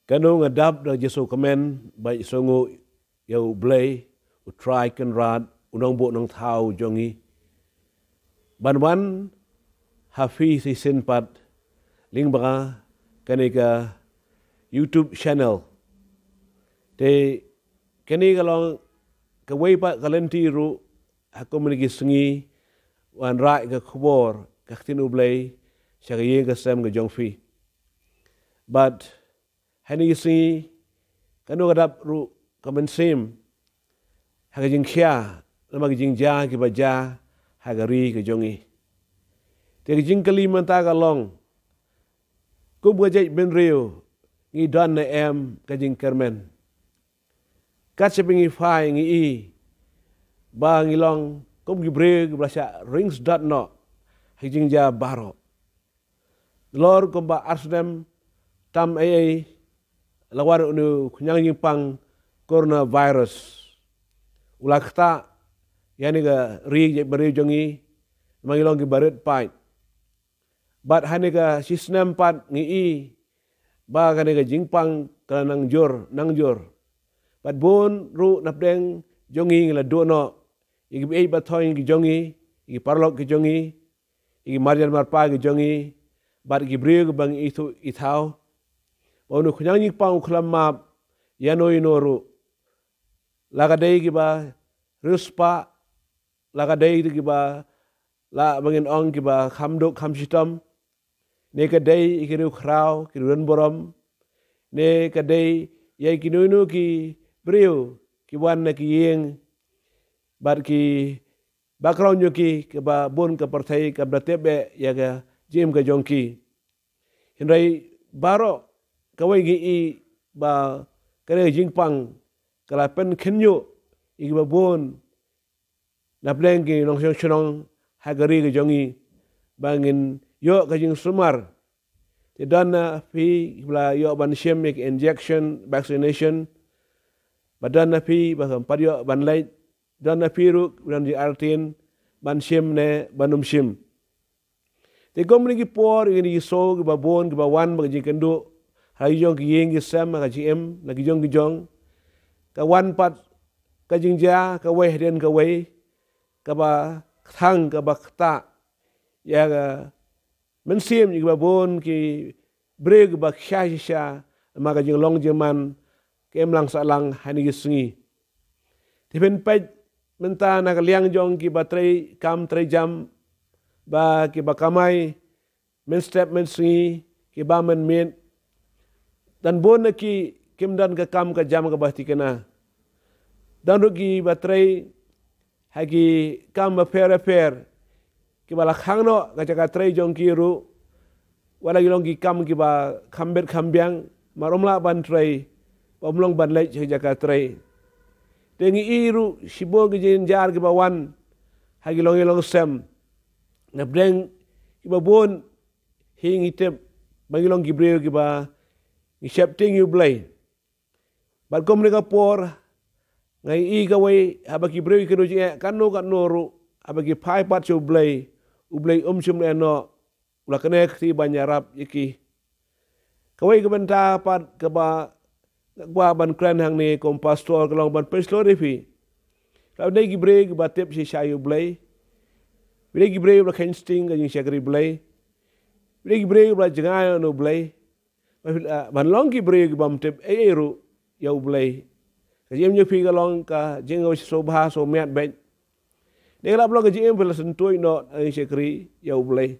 Kanu ngadap da Jesu kemen bai songo yau blay utrai kan rad unang bo nang thau jongi banwan hafi si senpat ling baka kanika YouTube channel te kani kalong kawai pa kalenti ru ako menigi sengi wan rai ka khobor ka tinu blay siya ka sem ka jongfi but hani si kanu kadap ru kamen sim haga jing kya lama jing ja ki baja haga ri ka jongi te jing kali manta ka long ku bajai ben rio ngi dan na em ka jing kermen kat sepingi fai ngi i ba ngi long kum gi bre ki brasa rings dot no haga jing ja baro lor ko ba arsdem tam ai lawar unu kunyang pang coronavirus ulakta yani ga ri je bari jongi mangilong ki baret pai bat hanika sisnem pat ngi i ba kanika jingpang kanang jor nang jor bat bon ru napdeng jongi ngila do no igi ei batoy ki jongi igi parlok ki jongi igi marjan marpa ki jongi bat igi brio bang itu ithau onu kunyang pang klam map yano inoru lagadai ki ba ruspa lagadai ki ba la bangin ong ki ba khamdok khamsitam ne kadai ikiru khrau kiruan borom ne kadai yai kinunu ki brio ki wan na ki yeng bar ki background yo ki ba bon ka parthai ka bratebe ya ga jim ka jongki hinrai baro kawai gi i ba kare jingpang kala pen khenyo igi ba bon na pleng ki nong shong hagari ki jongi bangin yo ka jing sumar te dana fi bla yo ban shem injection vaccination badana fi ba kam padio ban lay dana fi ru dan di artin ban shem ne banum shem te gomni ki por ini so ki ba bon ki ba wan ba jing kendo hay jong ki yeng ki sem ka gm na ki jong ka wan pat ka jing ja ka wei den ka wei ka ba thang ka ba ta ya ga men sim ki ba bon ki breg ba kha sha ma ka jing long jeman kem lang sa lang hani ki singi ti pen pa menta na ka liang jong ki ba trei kam trei jam ba ki ba kamai men step men singi ki ba men men dan bon ki kim dan ka kam ka jam ka bahti kena dan rugi batrai hagi kam ba per ki bala khangno ka jaka trai jong ki ru wala gilong ki kam ki ba khambet khambyang maromla ban trai pomlong ban lej jaka trai tengi iru sibo ki jin jar ki ba wan hagi long sem na breng ki ba bon hingi tep bangilong ki breu ki ba accepting you blay but kom ka por ngai i ka wei abaki breu ki roji kanu ka noru abaki pai pat chu blay u blay chum no ula kane ti banyarap iki ka wei ka benta pat ka ba gwa ban kran hang ni kom pastor ka long ban pastor fi ka dei ki breu ki ba tep si shayu blay breu ki breu la kensting ka jing shakri blay breu ki breu la jangai no blay ban long ki breu ki bam tep eru yau blay ka jem nyu pi ka long ka jingo so bha so met ben de la blog ka jem pel sentoi no ai sekri yau blay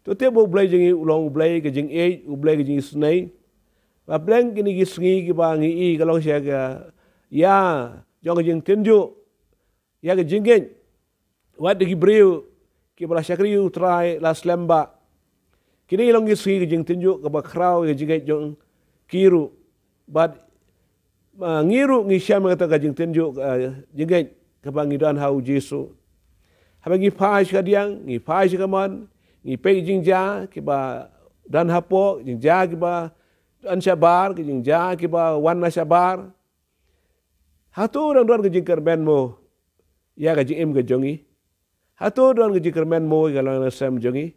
to te bo blay jingi long blay ka jing e u blay ka jing snai ba blank ki ni gi sngi ki ba ngi i ka long sha ka ya jong ka jing tenju ya ka jingen wat de ki breu ki bala sekri u try la slemba kini long gi sngi ka jing tenju ka ba krau ka jing jong kiru but ngiru ngi syam kata kajing tenju jingeng kabang idan hau Jesu habagi phai ka diang ngi phai ka man ngi pe jingja ki ba dan hapo jingja ki ba an sabar ki jingja ki ba wan na sabar hatu dan don ka jingker ben mo ya ka jing ka jongi hatu don ka jingker ben mo ka lang sam jongi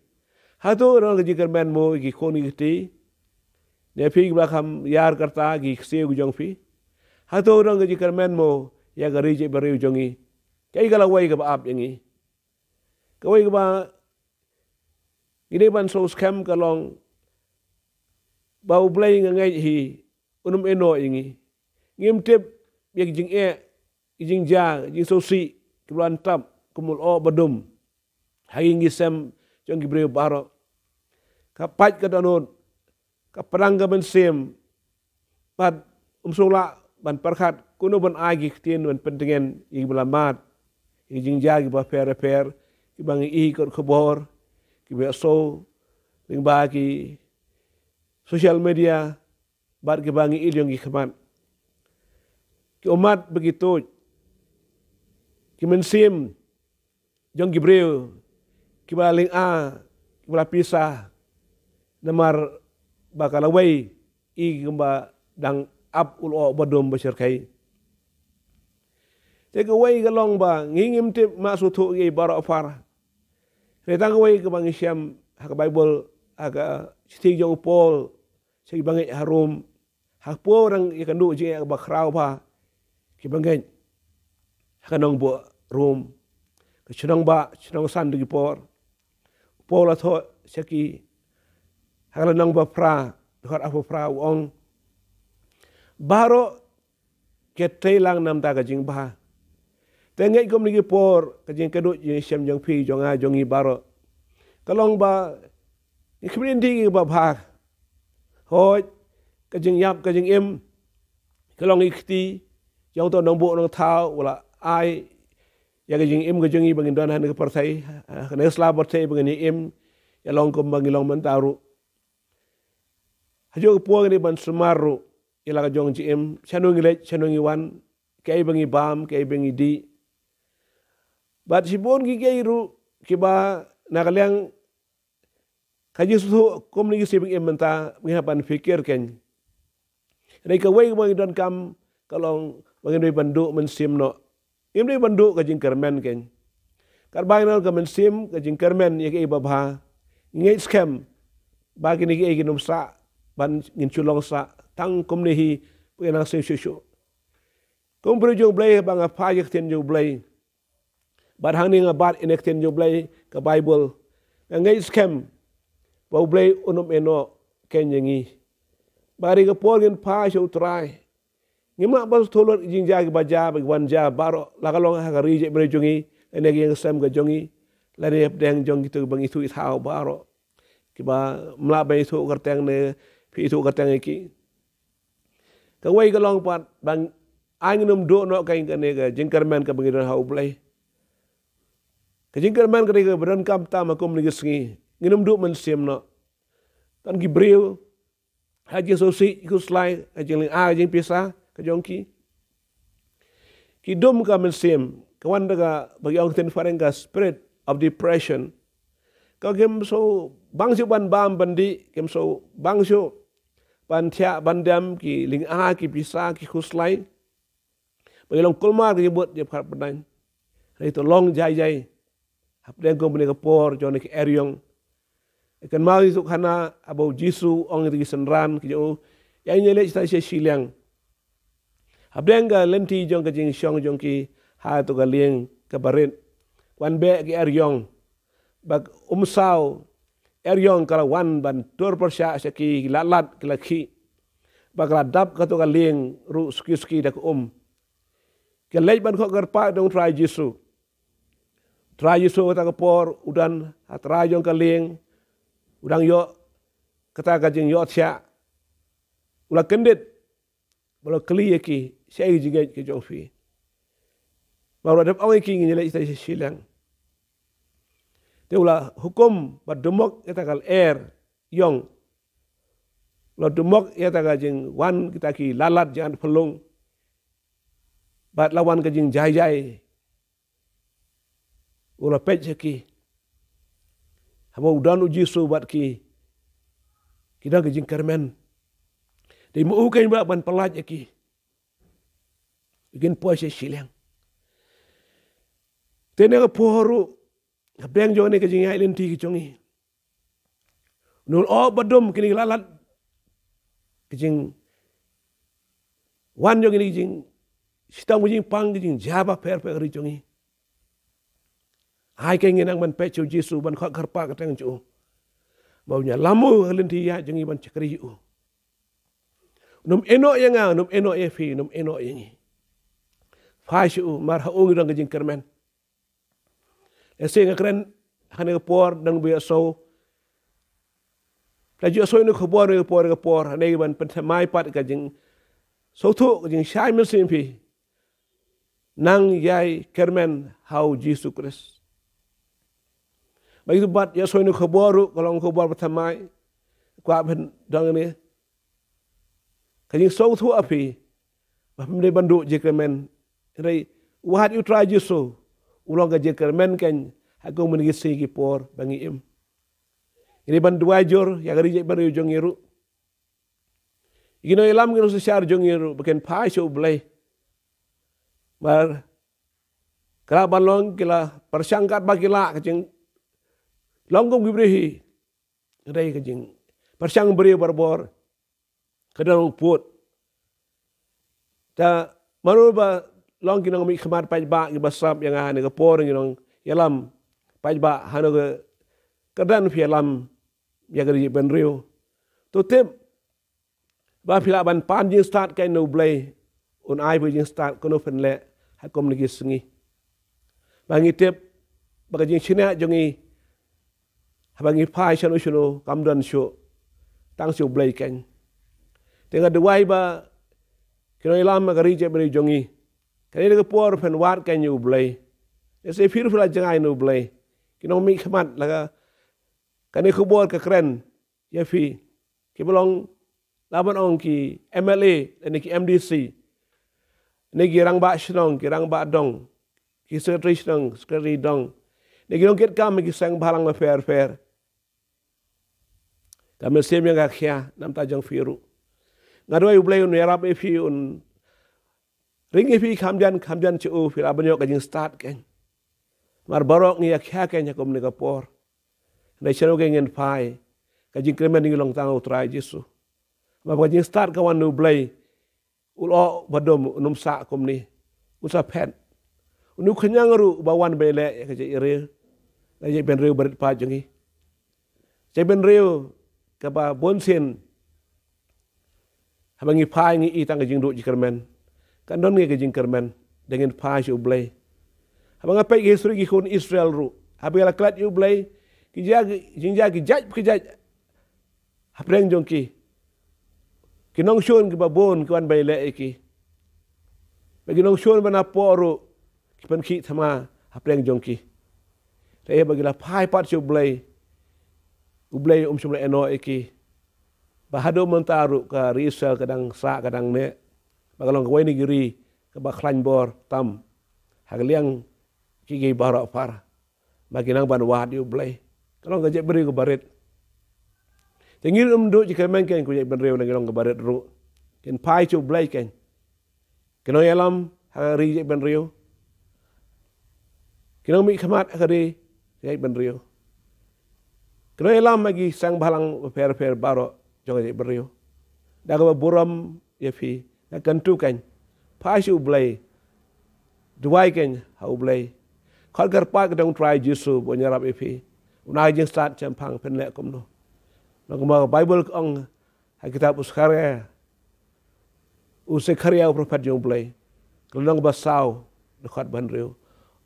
hatu don ka jingker ben mo ki khoni ti ne pi belakam yar karta gi kseu jong fi hato orang gaji kermen mo ya gari je beriu jongi kai gala wai ga ap yangi kawai ga ini ban so scam kalong bau blai ngai hi unum eno ingi ngim tip yak jing jing ja jing so si kiblan tam kumul o badum hai ngi sem jong gi beriu baro kapat ka danon ka perang ga ben sem pat sula ban perkhat kuno ban agi tien ban pentengen ing belamat ing jagi ba per ki bang i ko khobor ki be so ling ba ki social media bar ki bang i yung ki khaman ki umat begitu ki mensim jong gibril ki baling ki bala pisah namar bakalaway i gamba dang ap ulo badom basir kai te ko way galong ba ngingim te masutu gi bara afar re tang way ko bang syam hak bible aga stig jong pol sig bang harum hak po rang ikandu ji ba khrau ba ki bangen hakanong bo rum ke chunong ba chunong san di por pol atho saki hakanong ba pra khar afu pra ong baro ketay lang nam ta kajing bah. Tengay kom lagi por kajing kadut yung syam jong pi jong jong i baro. Kalong ba ikmin di ba bah. Hoj kajing yap kajing im kalong ikti jong to nong bu nong thao wala ai ya kajing im kajing i bangin don han ke partai kana isla partai bangin im ya long kom bangin long mentaru. Hajo po ni ban sumaru ilaga jong GM chanungi wan kay bangi bam kay bangi di bat sibon gi geiru kiba nakalyang kaji su komni gi sibing menta ngihapan fikir ken rei ka wei bangi don kam kalong bangi doi bandu mensim no im doi bandu kajing kermen ken karbay nal ka mensim kajing kermen yake ibabha ngei scam bagi ni gi ginum sa ban ngin chulong sa tang komni hi penang se shu kom bro jong blai bang apa yak ten jong blai bar hang ning abat inek ten jong blai ka bible ngai scam bau blai unum eno ken yangi bari ka porgen pa shu try ngima bas tolor jing jagi baja bag wan ja baro la kalong ha ri je bro jongi enek yang sam ga jongi la rep deng jong gitu bang itu thao baro kiba mla bai thu karteng ne phi thu karteng ki kawai kalong pat bang anginum do no kain kane ga jingkarman ka bangiran hau blai ka jingkarman ka ga beran kam ta makom ni gisngi nginum do man sim no tan gibril haji sosi ku slai haji ling jing pisa ka jongki ki dum ka man sim ka wanda ga bagi ong ten farenga spirit of depression ka gem so bangsu ban bam bandi gem so bangsu pantia bandam ki ling ki bisa ki khuslai belong kulmar ki buat dia khar pedan itu long jai hap den ko bune ka por jone ki eryong ikan mau itu kana abau jisu ong itu senran ki jo ya nyele sta se silang hap den ga lenti jong ka jing syong jong ki ha to ga lieng ka barin wan be ki eryong bag umsau eryong kala wan ban tur persya seki lalat kilaki bakal dap kato kaling ru ski dak kelej ban ko garpa dong try jisu ta kapor udan atrajong kaling udang yo kata kajing yo tia ula kendit balo kli ki sei jiget ki jofi baru dap awai ki ngile ita silang Teula hukum badumok kita kal yong lo dumok ya ta jing wan kita ki lalat jangan pelung bat lawan ke jing jai ula pej ki habo udan uji su bat ki kita ke jing kermen di mu kain ba ban pelaj ki bikin puasa silang tenega poru Beng jone ke jing island ti ki chongi. Nul o badum kini lalat kejing wan jong ini kejing sitang kejing pang kejing jaba per keri jongi. Hai kengin ang ban pecu Yesus ban khot karpa katang cu. Baunya lamu halenti ya jongi ban cekri u. Num eno yang nga num eno ye fi num eno yang. Fai su mar ha ung dang kejing kermen. Ese ngakren hane por dang biya so. Laju so ino khobor hane ban pentamai pat kejing so tu kejing syai mesin fi. Nang yai kermen hau Yesus Kristus. Begitu buat ya so ino khobor kalau khobor pentamai kwa ben dang ni. Kejing so tu api. Bahmde bandu je kermen. Rai wahat you try Yesus. Ulang ke kermen kan aku menigisi ki por bangi im. Ini bandu ajur ya gari je baru jong iru. Igino ilam gino sesiar jong iru baken pai so blai. Mar kala balong kila persangkat bagila kejing longgong gibrehi. Rai kejing persang beri barbor kedang put. Ta manuba long kinong mi khamat pajba ki basap yang ane ke por kinong yalam pajba hano ke kedan fi yalam ya gari ben riu to tip ba phila ban pan jing start kai no blay un ai bu jing start kono fen le ha kom ni gisngi bangi tip ba jing china jongi ha bangi pai chano chano kamdan sho tang sho blay kan tenga duai ba kinong yalam gari je beri jongi kani de por pen wat kan you blay ese firu fila jangai no blay kinong mi khamat laga kani khubor ka kren ya fi ki bolong laban ong ki MLA dan ki MDC ni girang ba shnong girang ba dong ki secretary shnong secretary dong ni girong ket kam ki sang balang ma fair kami sem yang akhya nam ta jang firu ngadoi blay un yarap e fi un ringi fi kamjan cu fi abanyo kajing start ken. Mar barok ni akhya ken ya kom ni kapor. Dai chano gen pai kajing kremen ni long tang utrai Yesu. Ma kajing start kawan nu blay ulo badom num sa kom ni. Usa pen. Unu khanyang ru bawan bele ka je ire. Dai ben reu barit pa jongi. Je ben reu ka ba bonsen. Habangi pai ngi itang kajing du jikermen. Kan don nge kejing kermen dengan pas you blay. Habang apa history ki kun Israel ru. Habang la klat you blay ki jag jinja ki jaj hapreng jong ki. Kinong shon ki babon ki wan bay le ki. Bagi nong shon bana poru ki pen ki thama hapreng jong ki. Re bagi la pai pat you blay. U blay shumle eno ki. Bahado montaru ka Israel kadang sa kadang ne. Bagalong kawai ni giri ke baklan bor tam hagaliang kigi barok par baginang ban wad you blay kalong gajek beri ke barit tengir do jika men ken ku jek ben rew nang ke barit ru ken pai chu blay ken keno yalam hari jek ben rew keno mi khamat hari jek ben rew keno yalam magi sang balang per barok jong jek ben rew daga buram ya fi akan tu kan pas you blay duai kan hau blay khol gar pa ka dong try Yesu bo nyarap epi unai jing start champang pen le kom no ma Bible ong ha kitab uskare usekharia prophet jong blay kelong basau dekat ban riu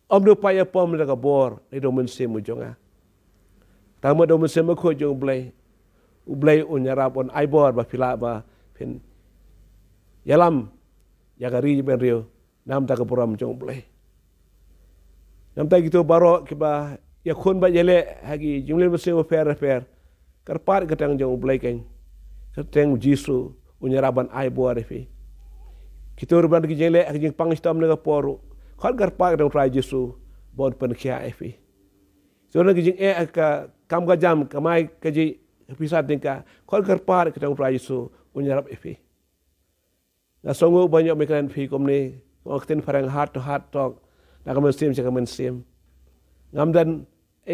om do pa ya pom le ka bor ni do men sem jonga tama do men sem ko jong blay u blay unyarap on ai bor ba pila ba pen yalam yagari ben rio nam ta kapuram jong blay nam ta gitu baro kiba ya khon ba yele hagi jumle bese fer karpar gatang jong blay ken kateng Yesu unyaraban ai bo refi kitor ban gi jele hagi pang stam ne poru khol karpar dong try Yesu bon pen khia efi so na gi ka kam ga jam kamai kaji pisat dingka khol karpar katong try Yesu unyarap efi na songo banyak mekanan fi komni waktin farang heart to heart talk na kamen sim ngamdan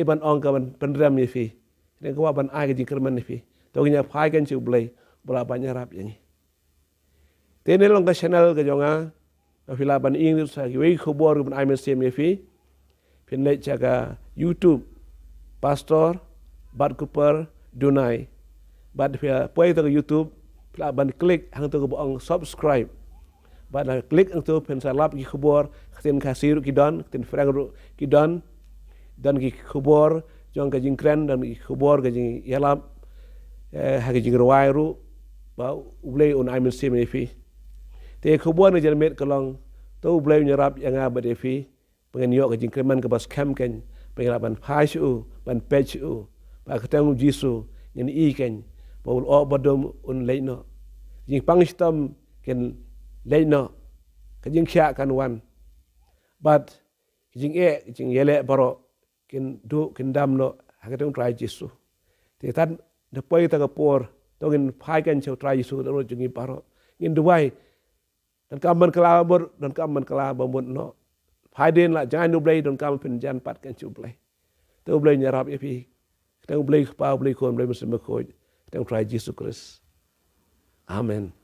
ban ong kamen pendram ni fi ne ko ban ai ke kerman ni fi to nya phai kan chu blay bla banyak rap yang Tene long ka channel ka jonga fila ban ing sa wei khobor ban ai mesem fi pin le jaga YouTube Pastor Bat Cooper Dunai bat fia poi to YouTube fila ban klik hang to bong subscribe bat klik hang to pen salap ki khobor khatin khasir ki don khatin frang ki don dan ki khobor jong ka jing kren dan ki khobor ka jing yalap ha ka jing rawai ru ba ublei on ai mesem fi te khobor ni jermet kalong to ublei nyarap yang abad fi pengen yo ka jing kreman ka bas cam ken pengen ban phai su ban page u ba khatang jisu nyen i ken baul o badom un leino jing pangstam ken leino ka jing kya kan wan but jing yele baro ken do ken dam no hakatang try jisu te tan de poi ta ka por to gen phai ken chau try jisu ro jing baro ngin duai dan kaman kelabor dan kaman kelabor no phai den la jangan ublei dan kaman pen jan pat ken chu ublei to ublei nyarap fi kita ublei pa ublei kon ublei mesem ko kita try Jesus Christ. Amen.